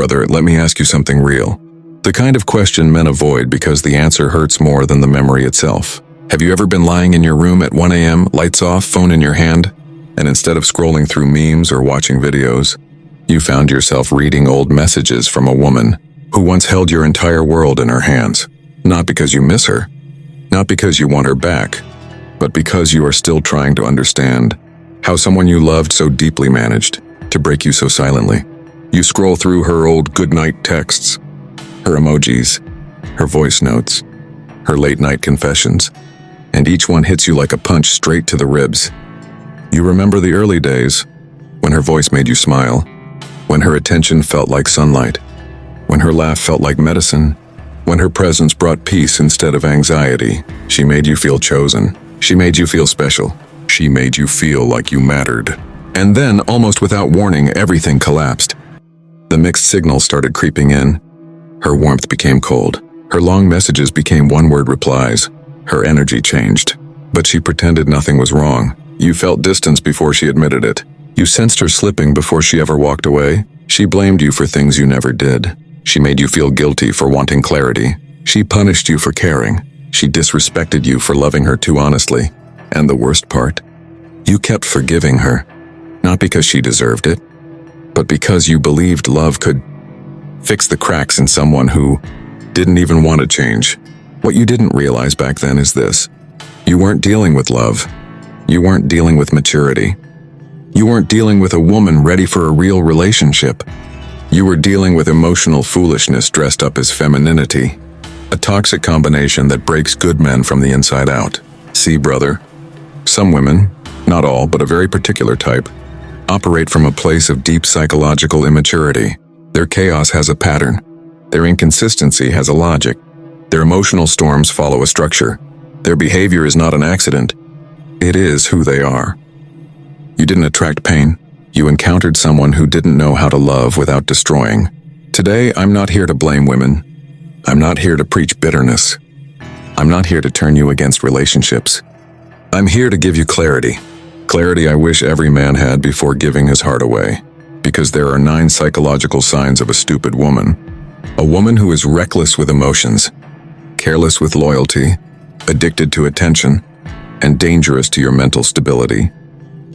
brother, let me ask you something real. The kind of question men avoid because the answer hurts more than the memory itself. Have you ever been lying in your room at 1 a.m., lights off, phone in your hand, and instead of scrolling through memes or watching videos, you found yourself reading old messages from a woman who once held your entire world in her hands? Not because you miss her, not because you want her back, but because you are still trying to understand how someone you loved so deeply managed to break you so silently. You scroll through her old goodnight texts, her emojis, her voice notes, her late-night confessions, and each one hits you like a punch straight to the ribs. You remember the early days, when her voice made you smile, when her attention felt like sunlight, when her laugh felt like medicine, when her presence brought peace instead of anxiety. She made you feel chosen. She made you feel special. She made you feel like you mattered. And then, almost without warning, everything collapsed. The mixed signals started creeping in. Her warmth became cold. Her long messages became one-word replies. Her energy changed. But she pretended nothing was wrong. You felt distance before she admitted it. You sensed her slipping before she ever walked away. She blamed you for things you never did. She made you feel guilty for wanting clarity. She punished you for caring. She disrespected you for loving her too honestly. And the worst part? You kept forgiving her. Not because she deserved it, but because you believed love could fix the cracks in someone who didn't even want to change. What you didn't realize back then is this. You weren't dealing with love. You weren't dealing with maturity. You weren't dealing with a woman ready for a real relationship. You were dealing with emotional foolishness dressed up as femininity. A toxic combination that breaks good men from the inside out. See, brother, some women, not all, but a very particular type, operate from a place of deep psychological immaturity. Their chaos has a pattern. Their inconsistency has a logic. Their emotional storms follow a structure. Their behavior is not an accident. It is who they are. You didn't attract pain. You encountered someone who didn't know how to love without destroying. Today, I'm not here to blame women. I'm not here to preach bitterness. I'm not here to turn you against relationships. I'm here to give you clarity. Clarity I wish every man had before giving his heart away. Because there are 9 psychological signs of a stupid woman. A woman who is reckless with emotions, careless with loyalty, addicted to attention, and dangerous to your mental stability.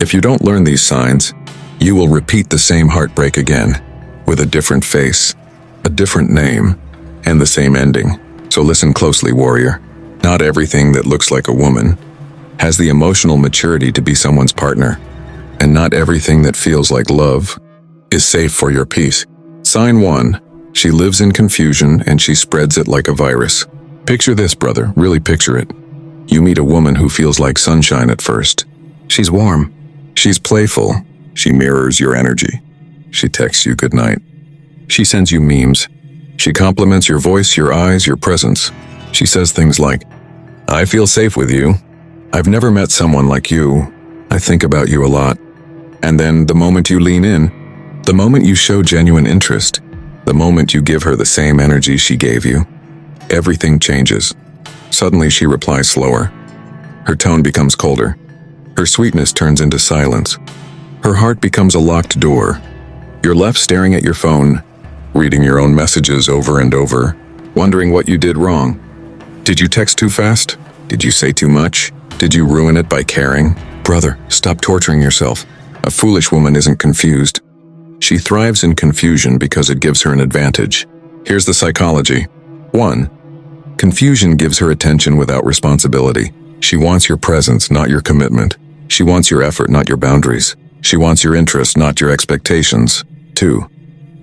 If you don't learn these signs, you will repeat the same heartbreak again, with a different face, a different name, and the same ending. So listen closely, warrior. Not everything that looks like a woman has the emotional maturity to be someone's partner, and not everything that feels like love is safe for your peace. Sign 1. She lives in confusion and she spreads it like a virus. Picture this, brother, really picture it. You meet a woman who feels like sunshine at first. She's warm. She's playful. She mirrors your energy. She texts you goodnight. She sends you memes. She compliments your voice, your eyes, your presence. She says things like, "I feel safe with you. I've never met someone like you. I think about you a lot." And then the moment you lean in, the moment you show genuine interest, the moment you give her the same energy she gave you, everything changes. Suddenly she replies slower. Her tone becomes colder. Her sweetness turns into silence. Her heart becomes a locked door. You're left staring at your phone, reading your own messages over and over, wondering what you did wrong. Did you text too fast? Did you say too much? Did you ruin it by caring? Brother, stop torturing yourself. A foolish woman isn't confused. She thrives in confusion because it gives her an advantage. Here's the psychology. 1. Confusion gives her attention without responsibility. She wants your presence, not your commitment. She wants your effort, not your boundaries. She wants your interest, not your expectations. 2.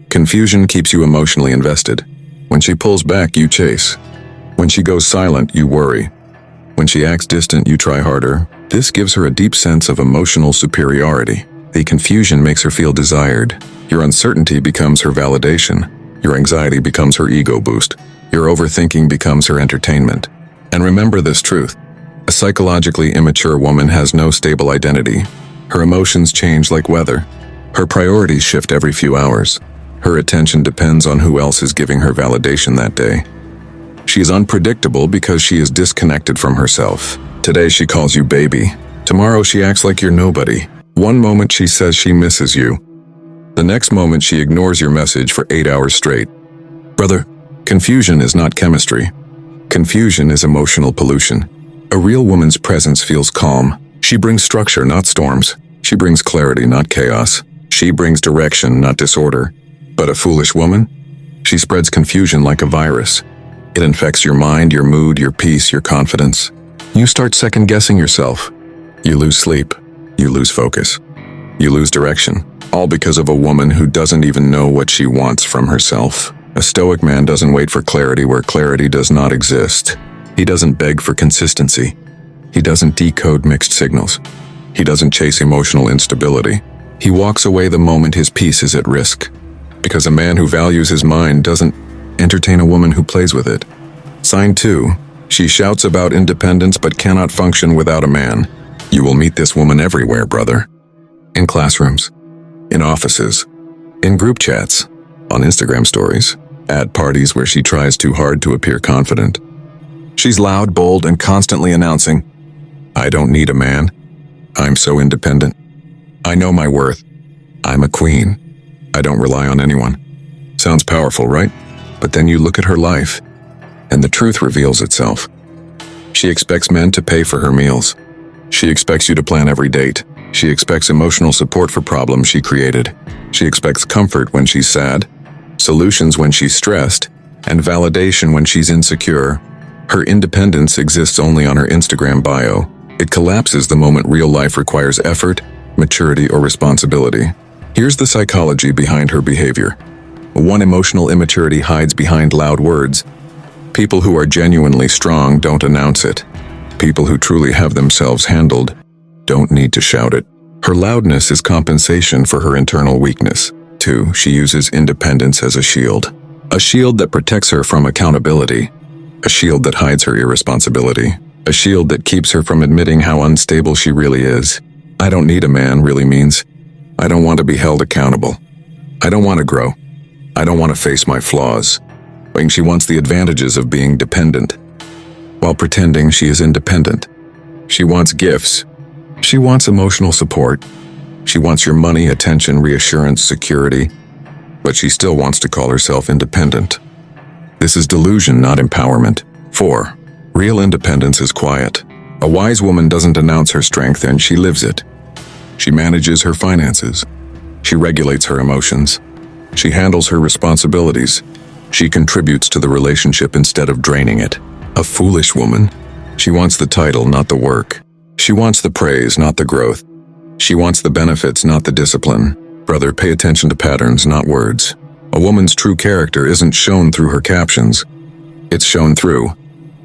Confusion keeps you emotionally invested. When she pulls back, you chase. When she goes silent, you worry. When she acts distant, you try harder. This gives her a deep sense of emotional superiority. The confusion makes her feel desired. Your uncertainty becomes her validation. Your anxiety becomes her ego boost. Your overthinking becomes her entertainment. And remember this truth. A psychologically immature woman has no stable identity. Her emotions change like weather. Her priorities shift every few hours. Her attention depends on who else is giving her validation that day. She is unpredictable because she is disconnected from herself. Today she calls you baby. Tomorrow she acts like you're nobody. One moment she says she misses you. The next moment she ignores your message for 8 hours straight. Brother, confusion is not chemistry. Confusion is emotional pollution. A real woman's presence feels calm. She brings structure, not storms. She brings clarity, not chaos. She brings direction, not disorder. But a foolish woman? She spreads confusion like a virus. It infects your mind, your mood, your peace, your confidence. You start second-guessing yourself. You lose sleep. You lose focus. You lose direction. All because of a woman who doesn't even know what she wants from herself. A Stoic man doesn't wait for clarity where clarity does not exist. He doesn't beg for consistency. He doesn't decode mixed signals. He doesn't chase emotional instability. He walks away the moment his peace is at risk. Because a man who values his mind doesn't entertain a woman who plays with it. Sign 2. She shouts about independence but cannot function without a man. You will meet this woman everywhere, brother. In classrooms, in offices, in group chats, on Instagram stories, at parties where she tries too hard to appear confident. She's loud, bold, and constantly announcing, "I don't need a man. I'm so independent. I know my worth. I'm a queen. I don't rely on anyone." Sounds powerful, right? But then you look at her life, and the truth reveals itself. She expects men to pay for her meals. She expects you to plan every date. She expects emotional support for problems she created. She expects comfort when she's sad, solutions when she's stressed, and validation when she's insecure. Her independence exists only on her Instagram bio. It collapses the moment real life requires effort, maturity, or responsibility. Here's the psychology behind her behavior. 1. Emotional immaturity hides behind loud words. People who are genuinely strong don't announce it. People who truly have themselves handled don't need to shout it. Her loudness is compensation for her internal weakness. 2. She uses independence as a shield. A shield that protects her from accountability. A shield that hides her irresponsibility. A shield that keeps her from admitting how unstable she really is. "I don't need a man" really means, I don't want to be held accountable. I don't want to grow. I don't want to face my flaws. She wants the advantages of being dependent, while pretending she is independent. She wants gifts. She wants emotional support. She wants your money, attention, reassurance, security. But she still wants to call herself independent. This is delusion, not empowerment. 4. Real independence is quiet. A wise woman doesn't announce her strength, and she lives it. She manages her finances. She regulates her emotions. She handles her responsibilities. She contributes to the relationship instead of draining it. A foolish woman. She wants the title, not the work. She wants the praise, not the growth. She wants the benefits, not the discipline. Brother, pay attention to patterns, not words. A woman's true character isn't shown through her captions. It's shown through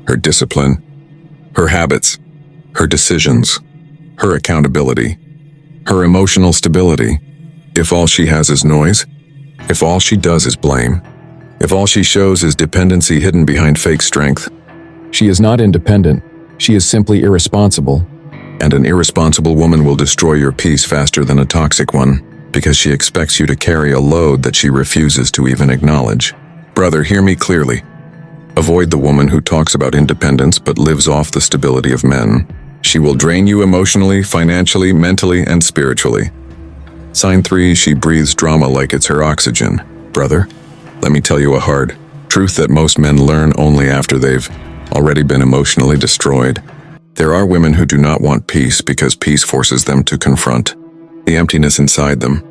her discipline, her habits, her decisions, her accountability, her emotional stability. If all she has is noise, if all she does is blame, if all she shows is dependency hidden behind fake strength, she is not independent. She is simply irresponsible. And an irresponsible woman will destroy your peace faster than a toxic one, because she expects you to carry a load that she refuses to even acknowledge. Brother, hear me clearly. Avoid the woman who talks about independence but lives off the stability of men. She will drain you emotionally, financially, mentally, and spiritually. Sign 3, she breathes drama like it's her oxygen. Brother, let me tell you a hard truth that most men learn only after they've already been emotionally destroyed. There are women who do not want peace because peace forces them to confront the emptiness inside them.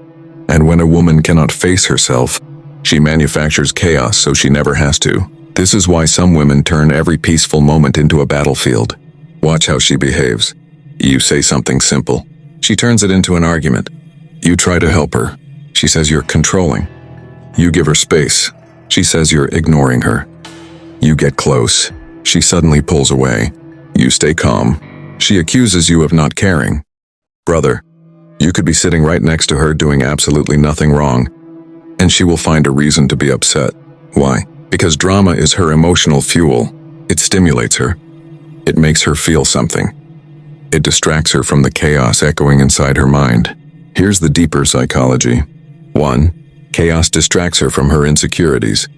And when a woman cannot face herself, she manufactures chaos so she never has to. This is why some women turn every peaceful moment into a battlefield. Watch how she behaves. You say something simple. She turns it into an argument. You try to help her. She says you're controlling. You give her space. She says you're ignoring her. You get close. She suddenly pulls away. You stay calm. She accuses you of not caring. Brother, you could be sitting right next to her doing absolutely nothing wrong, and she will find a reason to be upset. Why? Because drama is her emotional fuel. It stimulates her. It makes her feel something. It distracts her from the chaos echoing inside her mind. Here's the deeper psychology. 1. Chaos distracts her from her insecurities.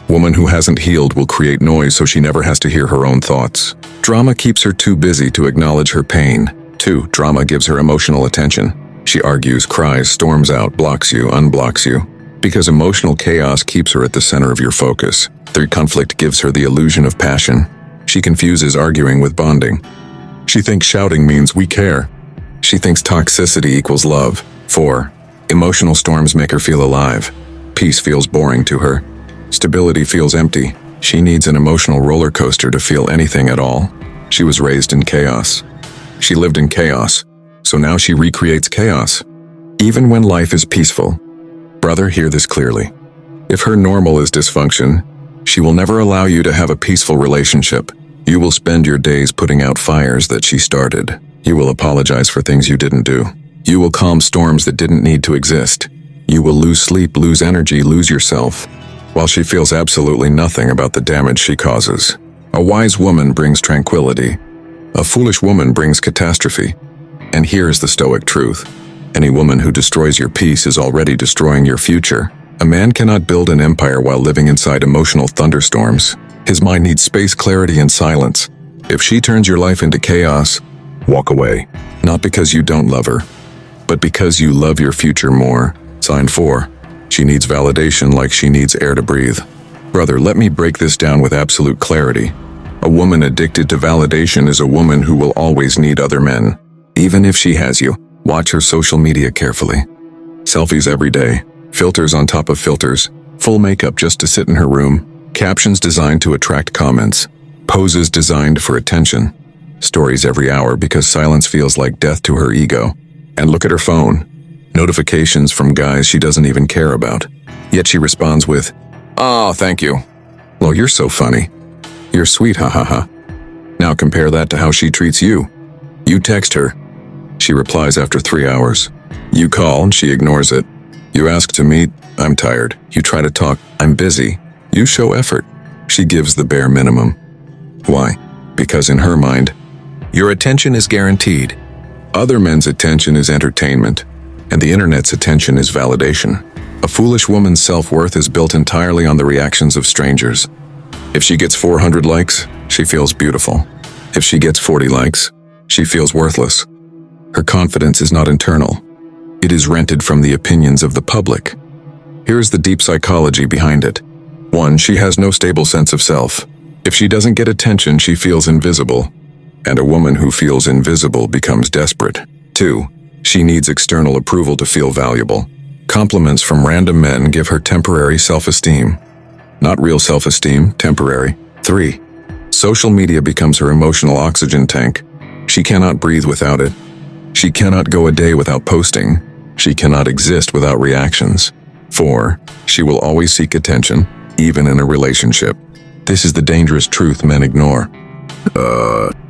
Woman who hasn't healed will create noise so she never has to hear her own thoughts. Drama keeps her too busy to acknowledge her pain. 2. Drama gives her emotional attention. She argues, cries, storms out, blocks you, unblocks you, because emotional chaos keeps her at the center of your focus. 3. Conflict gives her the illusion of passion. She confuses arguing with bonding. She thinks shouting means we care. She thinks toxicity equals love. 4. Emotional storms make her feel alive. Peace feels boring to her. Stability feels empty. She needs an emotional roller coaster to feel anything at all. She was raised in chaos. She lived in chaos, so now she recreates chaos, even when life is peaceful. Brother, hear this clearly. If her normal is dysfunction, she will never allow you to have a peaceful relationship. You will spend your days putting out fires that she started. You will apologize for things you didn't do. You will calm storms that didn't need to exist. You will lose sleep, lose energy, lose yourself, while she feels absolutely nothing about the damage she causes. A wise woman brings tranquility. A foolish woman brings catastrophe. And here is the Stoic truth. Any woman who destroys your peace is already destroying your future. A man cannot build an empire while living inside emotional thunderstorms. His mind needs space, clarity, and silence. If she turns your life into chaos, walk away. Not because you don't love her, but because you love your future more. Sign 4. She needs validation like she needs air to breathe. Brother, let me break this down with absolute clarity. A woman addicted to validation is a woman who will always need other men. Even if she has you, watch her social media carefully. Selfies every day, filters on top of filters, full makeup just to sit in her room, captions designed to attract comments, poses designed for attention, stories every hour because silence feels like death to her ego. And look at her phone. Notifications from guys she doesn't even care about. Yet she responds with, "Oh, thank you." Well, you're so funny. You're sweet, ha ha ha. Now compare that to how she treats you. You text her. She replies after 3 hours. You call and she ignores it. You ask to meet. I'm tired. You try to talk. I'm busy. You show effort. She gives the bare minimum. Why? Because in her mind, your attention is guaranteed. Other men's attention is entertainment, and the internet's attention is validation. A foolish woman's self-worth is built entirely on the reactions of strangers. If she gets 400 likes, she feels beautiful. If she gets 40 likes, she feels worthless. Her confidence is not internal. It is rented from the opinions of the public. Here's the deep psychology behind it. 1. She has no stable sense of self. If she doesn't get attention, she feels invisible. And a woman who feels invisible becomes desperate. 2. She needs external approval to feel valuable. Compliments from random men give her temporary self-esteem. Not real self-esteem, temporary. 3. Social media becomes her emotional oxygen tank. She cannot breathe without it. She cannot go a day without posting. She cannot exist without reactions. 4. She will always seek attention, even in a relationship. This is the dangerous truth men ignore.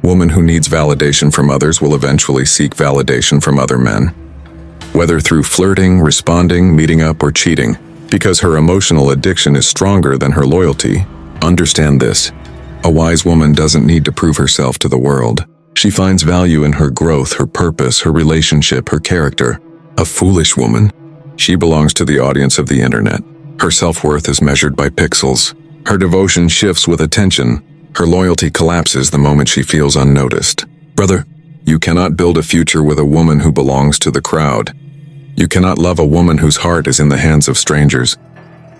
Woman who needs validation from others will eventually seek validation from other men. Whether through flirting, responding, meeting up, or cheating, because her emotional addiction is stronger than her loyalty. Understand this. A wise woman doesn't need to prove herself to the world. She finds value in her growth, her purpose, her relationship, her character. A foolish woman, she belongs to the audience of the internet. Her self-worth is measured by pixels. Her devotion shifts with attention. Her loyalty collapses the moment she feels unnoticed. Brother, you cannot build a future with a woman who belongs to the crowd. You cannot love a woman whose heart is in the hands of strangers.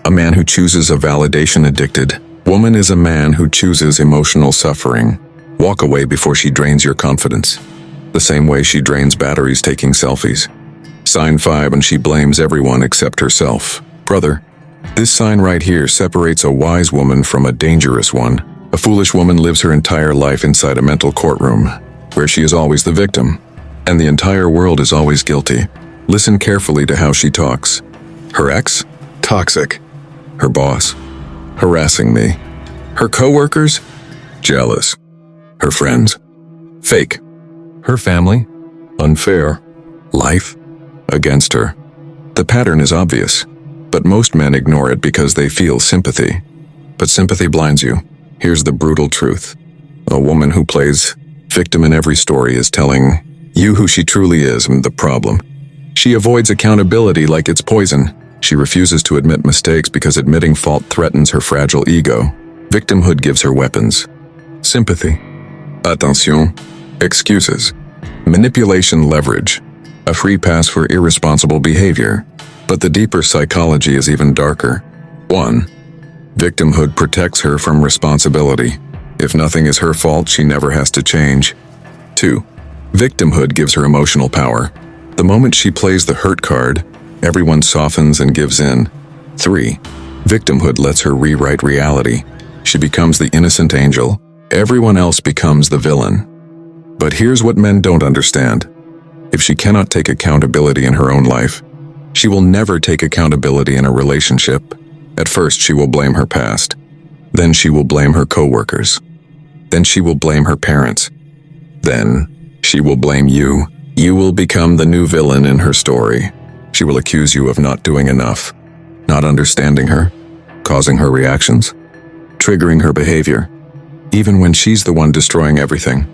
A man who chooses a validation-addicted woman is a man who chooses emotional suffering. Walk away before she drains your confidence, the same way she drains batteries taking selfies. Sign 5 and she blames everyone except herself. Brother, this sign right here separates a wise woman from a dangerous one. A foolish woman lives her entire life inside a mental courtroom, where she is always the victim, and the entire world is always guilty. Listen carefully to how she talks. Her ex? Toxic. Her boss? Harassing me. Her coworkers? Jealous. Her friends? Fake. Her family? Unfair. Life? Against her. The pattern is obvious, but most men ignore it because they feel sympathy. But sympathy blinds you. Here's the brutal truth. A woman who plays victim in every story is telling you who she truly is and the problem. She avoids accountability like it's poison. She refuses to admit mistakes because admitting fault threatens her fragile ego. Victimhood gives her weapons. Sympathy. Attention. Excuses. Manipulation, leverage. a free pass for irresponsible behavior. But the deeper psychology is even darker. 1. Victimhood protects her from responsibility. If nothing is her fault, she never has to change. 2. Victimhood gives her emotional power. The moment she plays the hurt card, everyone softens and gives in. 3. Victimhood lets her rewrite reality. She becomes the innocent angel. Everyone else becomes the villain. But here's what men don't understand. If she cannot take accountability in her own life, she will never take accountability in a relationship. At first, she will blame her past. Then she will blame her coworkers. Then she will blame her parents. Then she will blame you. You will become the new villain in her story. She will accuse you of not doing enough, not understanding her, causing her reactions, triggering her behavior, even when she's the one destroying everything.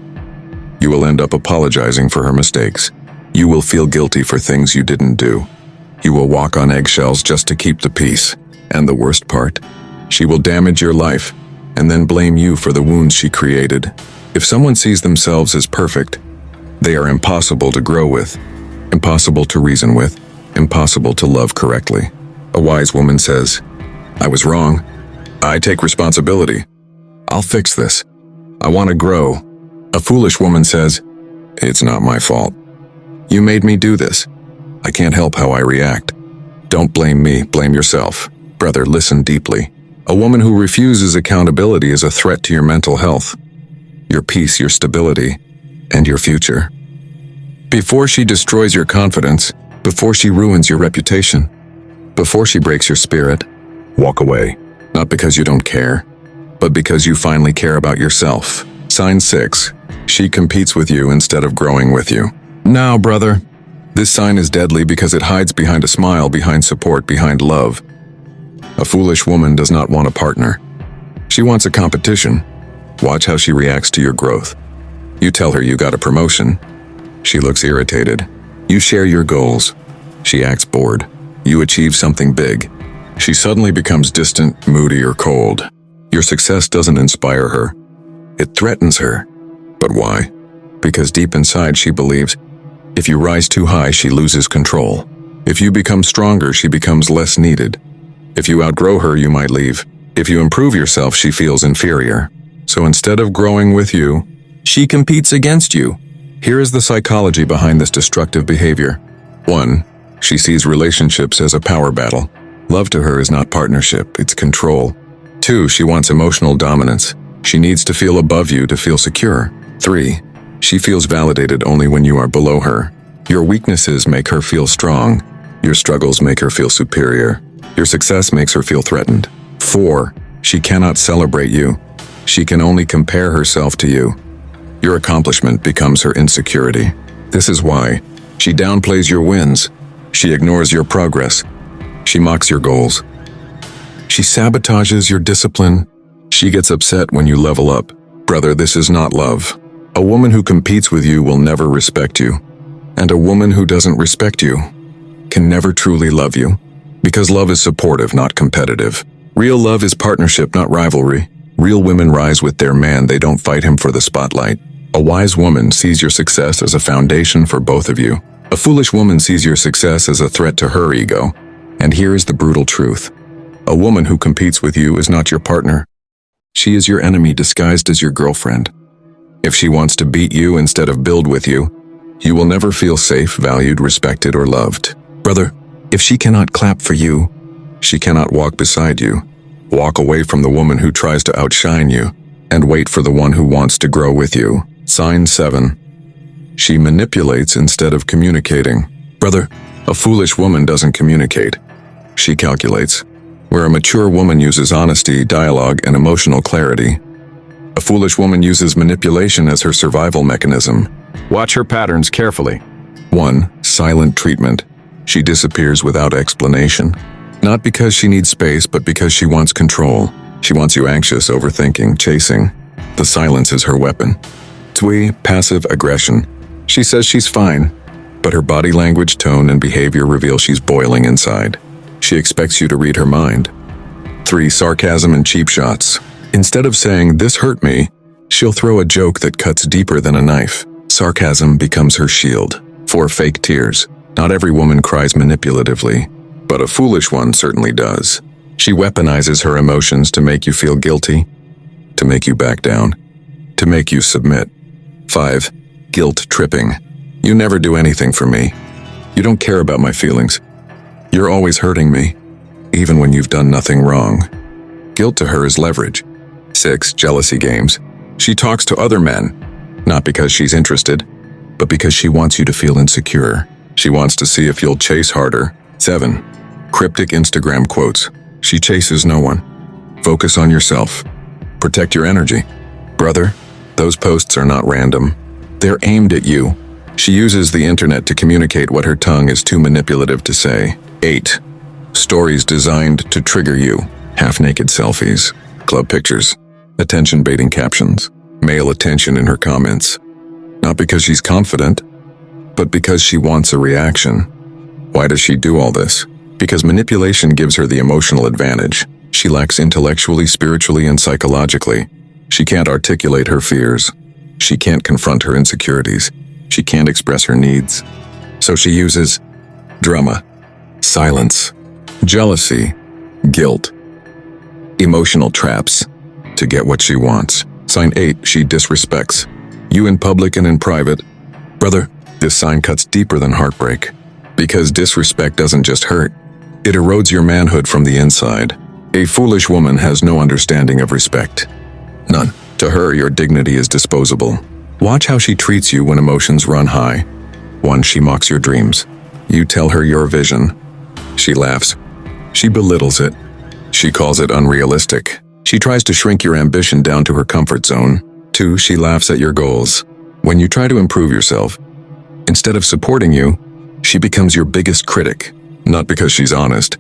You will end up apologizing for her mistakes. You will feel guilty for things you didn't do. You will walk on eggshells just to keep the peace. And the worst part, she will damage your life and then blame you for the wounds she created. If someone sees themselves as perfect, they are impossible to grow with, impossible to reason with, impossible to love correctly. A wise woman says, "I was wrong. I take responsibility. I'll fix this. I want to grow." A foolish woman says, "It's not my fault. You made me do this. I can't help how I react." Don't blame me, blame yourself. Brother, listen deeply. A woman who refuses accountability is a threat to your mental health, your peace, your stability, and your future. Before she destroys your confidence, before she ruins your reputation, before she breaks your spirit, walk away. Not because you don't care, but because you finally care about yourself. Sign 6. She competes with you instead of growing with you. Now, brother, this sign is deadly because it hides behind a smile, behind support, behind love. A foolish woman does not want a partner. She wants a competition. Watch how she reacts to your growth. You tell her you got a promotion. She looks irritated. You share your goals. She acts bored. You achieve something big. She suddenly becomes distant, moody, or cold. Your success doesn't inspire her. It threatens her. But why? Because deep inside she believes, if you rise too high, she loses control. If you become stronger, she becomes less needed. If you outgrow her, you might leave. If you improve yourself, she feels inferior. So instead of growing with you, she competes against you. Here is the psychology behind this destructive behavior. 1. She sees relationships as a power battle. Love to her is not partnership, it's control. 2. She wants emotional dominance. She needs to feel above you to feel secure. 3. She feels validated only when you are below her. Your weaknesses make her feel strong. Your struggles make her feel superior. Your success makes her feel threatened. 4. She cannot celebrate you. She can only compare herself to you. Your accomplishment becomes her insecurity. This is why she downplays your wins. She ignores your progress. She mocks your goals. She sabotages your discipline. She gets upset when you level up. Brother, this is not love. A woman who competes with you will never respect you. And a woman who doesn't respect you can never truly love you. Because love is supportive, not competitive. Real love is partnership, not rivalry. Real women rise with their man, they don't fight him for the spotlight. A wise woman sees your success as a foundation for both of you. A foolish woman sees your success as a threat to her ego. And here is the brutal truth. A woman who competes with you is not your partner. She is your enemy disguised as your girlfriend. If she wants to beat you instead of build with you, you will never feel safe, valued, respected, or loved. Brother, if she cannot clap for you, she cannot walk beside you. Walk away from the woman who tries to outshine you, and wait for the one who wants to grow with you. Sign 7. She manipulates instead of communicating. Brother, a foolish woman doesn't communicate. She calculates. Where a mature woman uses honesty, dialogue, and emotional clarity, a foolish woman uses manipulation as her survival mechanism. Watch her patterns carefully. 1. Silent treatment. She disappears without explanation. Not because she needs space, but because she wants control. She wants you anxious, overthinking, chasing. The silence is her weapon. 2. Passive aggression. She says she's fine, but her body language, tone, and behavior reveal she's boiling inside. She expects you to read her mind. 3. Sarcasm and cheap shots. Instead of saying, "This hurt me," she'll throw a joke that cuts deeper than a knife. Sarcasm becomes her shield. 4 fake tears. Not every woman cries manipulatively, but a foolish one certainly does. She weaponizes her emotions to make you feel guilty, to make you back down, to make you submit. 5. Guilt tripping. You never do anything for me. You don't care about my feelings. You're always hurting me, even when you've done nothing wrong. Guilt to her is leverage. 6. Jealousy games. She talks to other men, not because she's interested, but because she wants you to feel insecure. She wants to see if you'll chase harder. 7. Cryptic Instagram quotes. She chases no one. Focus on yourself. Protect your energy. Brother, those posts are not random. They're aimed at you. She uses the internet to communicate what her tongue is too manipulative to say. 8. Stories designed to trigger you. Half-naked selfies, club pictures, attention-baiting captions, male attention in her comments. Not because she's confident, but because she wants a reaction. Why does she do all this? Because manipulation gives her the emotional advantage. She lacks intellectually, spiritually, and psychologically. She can't articulate her fears. She can't confront her insecurities. She can't express her needs. So she uses drama, silence, jealousy, guilt, emotional traps to get what she wants. Sign 8, she disrespects you in public and in private. Brother, this sign cuts deeper than heartbreak, because disrespect doesn't just hurt. It erodes your manhood from the inside. A foolish woman has no understanding of respect. None. To her, your dignity is disposable. Watch how she treats you when emotions run high. 1. She mocks your dreams. You tell her your vision. She laughs. She belittles it. She calls it unrealistic. She tries to shrink your ambition down to her comfort zone. 2. She laughs at your goals. When you try to improve yourself, instead of supporting you, she becomes your biggest critic. Not because she's honest,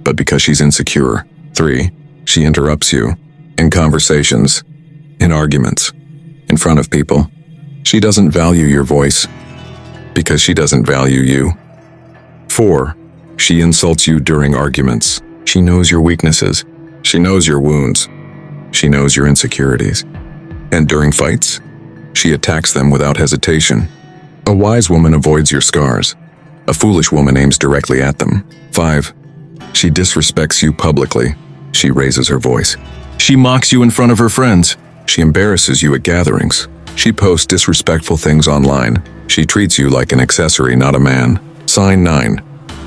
but because she's insecure. 3. She interrupts you. In conversations, in arguments, in front of people. She doesn't value your voice because she doesn't value you. 4. She insults you during arguments. She knows your weaknesses. She knows your wounds. She knows your insecurities. And during fights, she attacks them without hesitation. A wise woman avoids your scars. A foolish woman aims directly at them. 5. She disrespects you publicly. She raises her voice. She mocks you in front of her friends. She embarrasses you at gatherings. She posts disrespectful things online. She treats you like an accessory, not a man. Sign 9.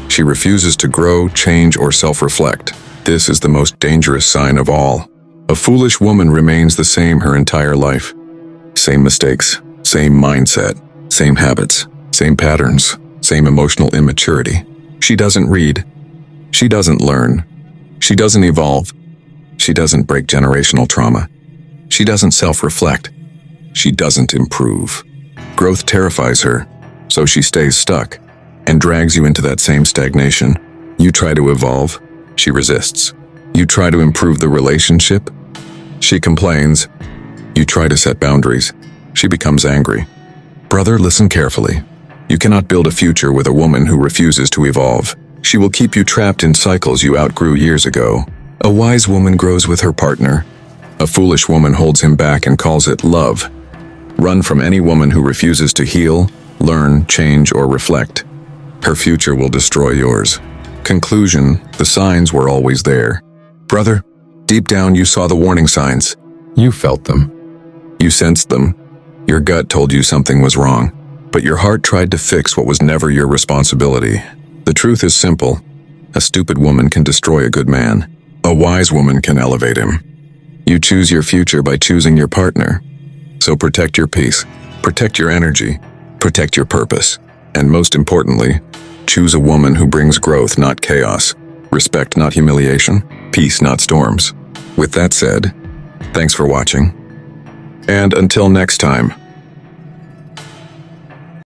She refuses to grow, change, or self-reflect. This is the most dangerous sign of all. A foolish woman remains the same her entire life. Same mistakes, same mindset, same habits, same patterns, same emotional immaturity. She doesn't read. She doesn't learn. She doesn't evolve. She doesn't break generational trauma. She doesn't self-reflect. She doesn't improve. Growth terrifies her, so she stays stuck and drags you into that same stagnation. You try to evolve, she resists. You try to improve the relationship, she complains. You try to set boundaries, she becomes angry. Brother, listen carefully. You cannot build a future with a woman who refuses to evolve. She will keep you trapped in cycles you outgrew years ago. A wise woman grows with her partner. A foolish woman holds him back and calls it love. Run from any woman who refuses to heal, learn, change, or reflect. Her future will destroy yours. Conclusion, the signs were always there. Brother, deep down you saw the warning signs. You felt them. You sensed them. Your gut told you something was wrong, but your heart tried to fix what was never your responsibility. The truth is simple. A stupid woman can destroy a good man. A wise woman can elevate him. You choose your future by choosing your partner. So protect your peace, protect your energy, protect your purpose, and most importantly, choose a woman who brings growth, not chaos, respect, not humiliation, peace, not storms. With that said, thanks for watching, and until next time.